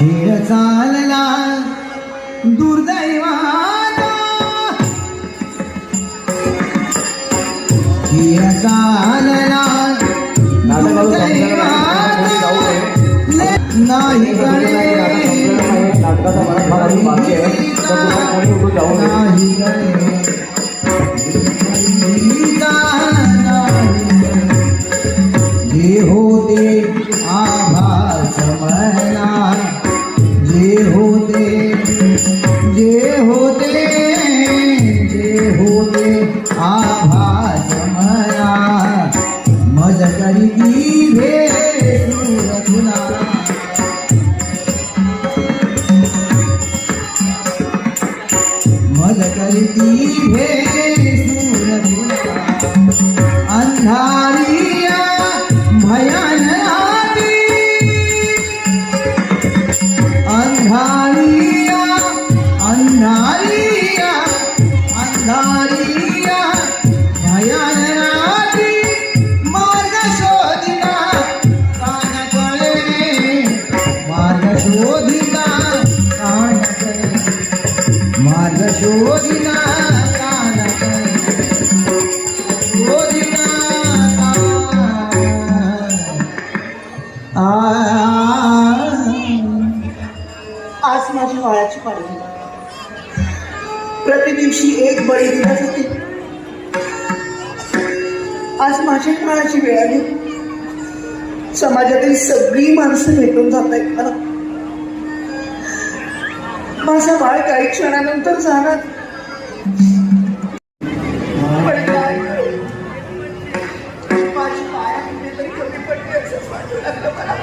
खेळ चालला दुर्दैवाचा, खेळ चालला नाही गळे, नाही गळे, जे होते आभास मला, जे होते, जे होते, जे होते आभास मला, मज करीती भेसूर तुला, मज करीती भेसूर तुला, अंधारिया भयान आली, अंधारिया, अंधारिया, अंधारिया भयान आली, मार्ग शोधिला कान कळे, मार्ग शोधिला कान कळे, मार्ग शोधिला कान कळे, शोधिला आज माझ्या बाळाची पाडवी, प्रतिदिवशी एक बळी दिला जाते. आज माझ्या बाळाची वेळ आली. समाजातील सगळी माणसं भेटून जात आहेत मला. माझा बाळ काही क्षणानंतर जाणार, पण काय करू? माझी माया कुठेतरी कमी पडली असं वाटू लागलं मला,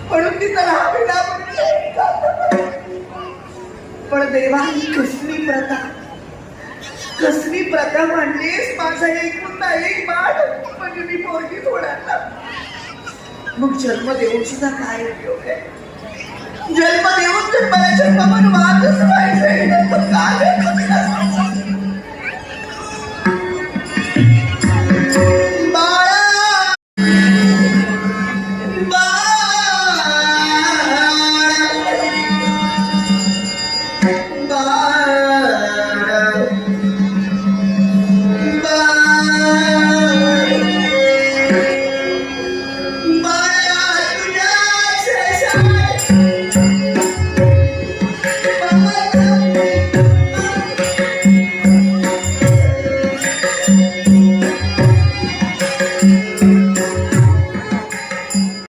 म्हणून ती त्याला विडा पण देवा ही कसली प्रथा, कसली प्रथा म्हणलीस? माझा एक मुद्दा एक बाळ म्हणजे मी पोरगीच होणार ना. मग जन्म देऊन सुद्धा काय उपयोग आहे? जन्म देऊन जर मला जन्मावर वादच पाहिजे, काय